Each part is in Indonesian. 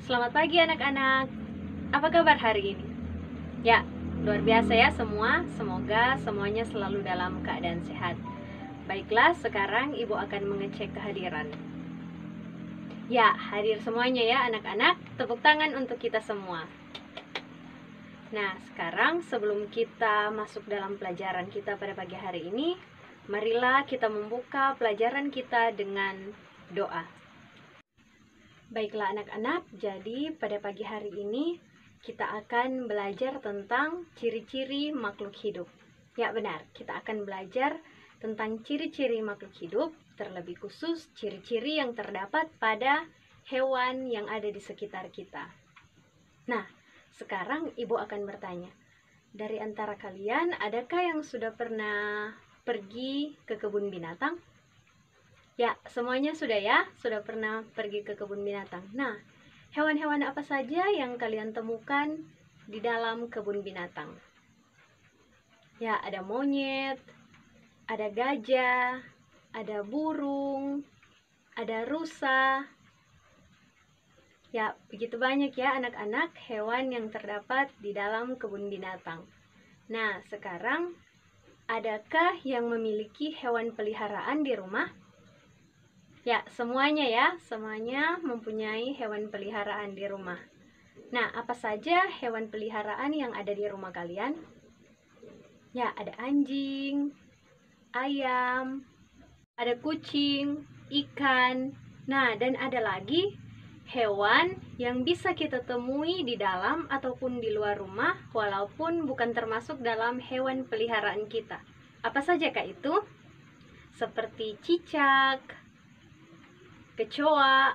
Selamat pagi anak-anak. Apa kabar hari ini? Ya, luar biasa ya semua. Semoga semuanya selalu dalam keadaan sehat. Baiklah, sekarang Ibu akan mengecek kehadiran. Ya, hadir semuanya ya anak-anak. Tepuk tangan untuk kita semua. Nah, sekarang sebelum kita masuk dalam pelajaran kita pada pagi hari ini, marilah kita membuka pelajaran kita dengan doa. Baiklah anak-anak, jadi pada pagi hari ini kita akan belajar tentang ciri-ciri makhluk hidup. Ya benar, kita akan belajar tentang ciri-ciri makhluk hidup, terlebih khusus ciri-ciri yang terdapat pada hewan yang ada di sekitar kita. Nah, sekarang Ibu akan bertanya, dari antara kalian adakah yang sudah pernah pergi ke kebun binatang? Ya, semuanya sudah ya, sudah pernah pergi ke kebun binatang. Nah, hewan-hewan apa saja yang kalian temukan di dalam kebun binatang? Ya, ada monyet, ada gajah, ada burung, ada rusa. Ya, begitu banyak ya anak-anak hewan yang terdapat di dalam kebun binatang. Nah, sekarang adakah yang memiliki hewan peliharaan di rumah? Ya, semuanya mempunyai hewan peliharaan di rumah. Nah, apa saja hewan peliharaan yang ada di rumah kalian? Ya, ada anjing, ayam, ada kucing, ikan. Nah, dan ada lagi hewan yang bisa kita temui di dalam ataupun di luar rumah, walaupun bukan termasuk dalam hewan peliharaan kita. Apa saja kah itu? Seperti cicak, kecoa,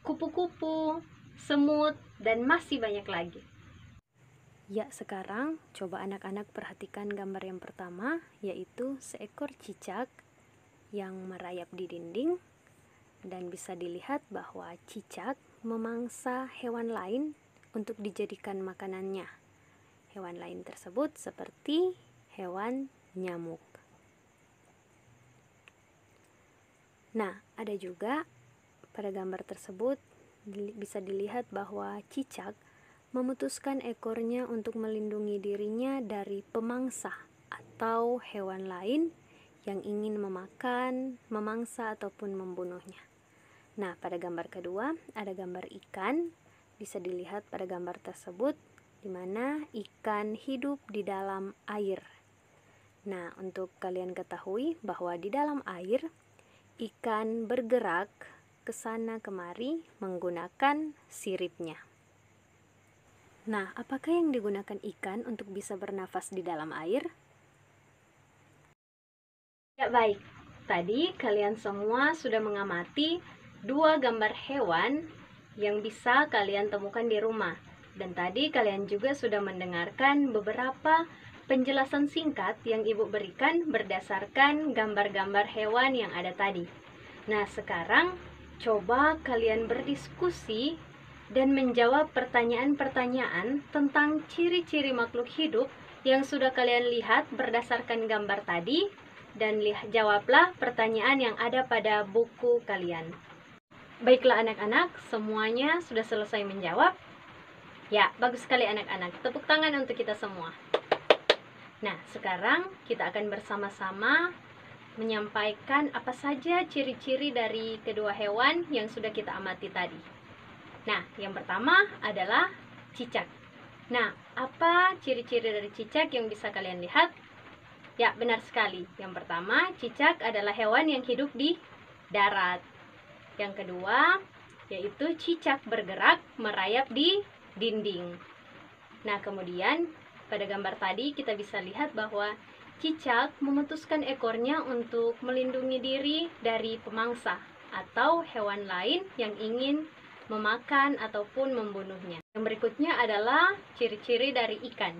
kupu-kupu, semut, dan masih banyak lagi. Ya, sekarang coba anak-anak perhatikan gambar yang pertama, yaitu seekor cicak yang merayap di dinding, dan bisa dilihat bahwa cicak memangsa hewan lain untuk dijadikan makanannya. Hewan lain tersebut seperti hewan nyamuk. Nah, ada juga pada gambar tersebut bisa dilihat bahwa cicak memutuskan ekornya untuk melindungi dirinya dari pemangsa atau hewan lain yang ingin memakan, memangsa ataupun membunuhnya. Nah, pada gambar kedua ada gambar ikan. Bisa dilihat pada gambar tersebut di mana ikan hidup di dalam air. Nah, untuk kalian ketahui bahwa di dalam air ikan bergerak ke sana kemari menggunakan siripnya. Nah, apakah yang digunakan ikan untuk bisa bernafas di dalam air? Ya baik, tadi kalian semua sudah mengamati dua gambar hewan yang bisa kalian temukan di rumah. Dan tadi kalian juga sudah mendengarkan beberapa penjelasan singkat yang Ibu berikan berdasarkan gambar-gambar hewan yang ada tadi. Nah, sekarang coba kalian berdiskusi dan menjawab pertanyaan-pertanyaan tentang ciri-ciri makhluk hidup yang sudah kalian lihat berdasarkan gambar tadi, dan jawablah pertanyaan yang ada pada buku kalian. Baiklah anak-anak, semuanya sudah selesai menjawab? Ya, bagus sekali anak-anak. Tepuk tangan untuk kita semua. Nah, sekarang kita akan bersama-sama menyampaikan apa saja ciri-ciri dari kedua hewan yang sudah kita amati tadi. Nah, yang pertama adalah cicak. Nah, apa ciri-ciri dari cicak yang bisa kalian lihat? Ya, benar sekali. Yang pertama, cicak adalah hewan yang hidup di darat. Yang kedua, yaitu cicak bergerak merayap di dinding. Nah, kemudian pada gambar tadi kita bisa lihat bahwa cicak memutuskan ekornya untuk melindungi diri dari pemangsa atau hewan lain yang ingin memakan ataupun membunuhnya. Yang berikutnya adalah ciri-ciri dari ikan.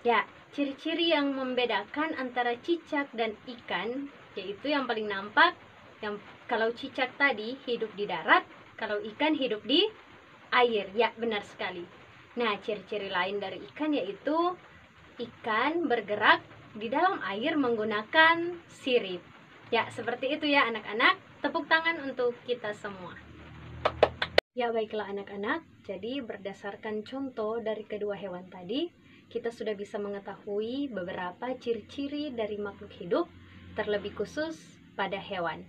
Ya, ciri-ciri yang membedakan antara cicak dan ikan, yaitu yang paling nampak, yang kalau cicak tadi hidup di darat, kalau ikan hidup di air. Ya, benar sekali. Nah, ciri-ciri lain dari ikan yaitu ikan bergerak di dalam air menggunakan sirip. Ya, seperti itu ya anak-anak. Tepuk tangan untuk kita semua. Ya, baiklah anak-anak. Jadi berdasarkan contoh dari kedua hewan tadi, kita sudah bisa mengetahui beberapa ciri-ciri dari makhluk hidup, terlebih khusus pada hewan.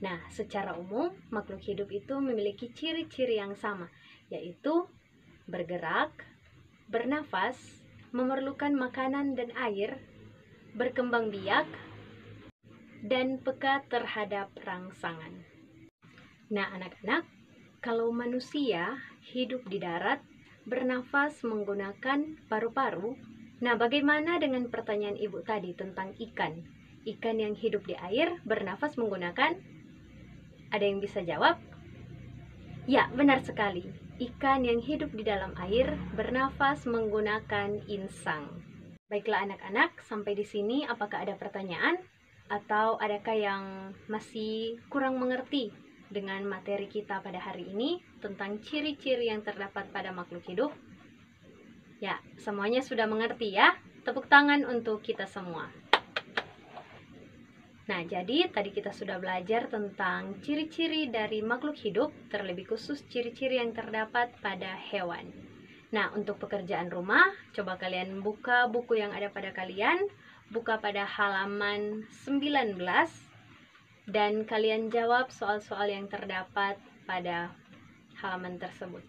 Nah, secara umum, makhluk hidup itu memiliki ciri-ciri yang sama, yaitu bergerak, bernafas, memerlukan makanan dan air, berkembang biak, dan peka terhadap rangsangan. Nah, anak-anak, kalau manusia hidup di darat, bernafas menggunakan paru-paru, nah bagaimana dengan pertanyaan ibu tadi tentang ikan? Ikan yang hidup di air, bernafas menggunakan, ada yang bisa jawab? Ya, benar sekali. Ikan yang hidup di dalam air, bernafas menggunakan insang. Baiklah anak-anak, sampai di sini apakah ada pertanyaan? Atau adakah yang masih kurang mengerti dengan materi kita pada hari ini tentang ciri-ciri yang terdapat pada makhluk hidup? Ya, semuanya sudah mengerti ya? Tepuk tangan untuk kita semua. Nah, jadi tadi kita sudah belajar tentang ciri-ciri dari makhluk hidup, terlebih khusus ciri-ciri yang terdapat pada hewan. Nah, untuk pekerjaan rumah, coba kalian buka buku yang ada pada kalian, buka pada halaman 19, dan kalian jawab soal-soal yang terdapat pada halaman tersebut.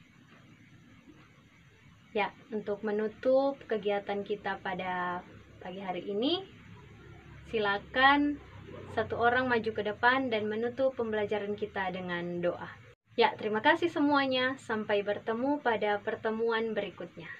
Ya, untuk menutup kegiatan kita pada pagi hari ini, silakan satu orang maju ke depan dan menutup pembelajaran kita dengan doa. Ya, terima kasih semuanya. Sampai bertemu pada pertemuan berikutnya.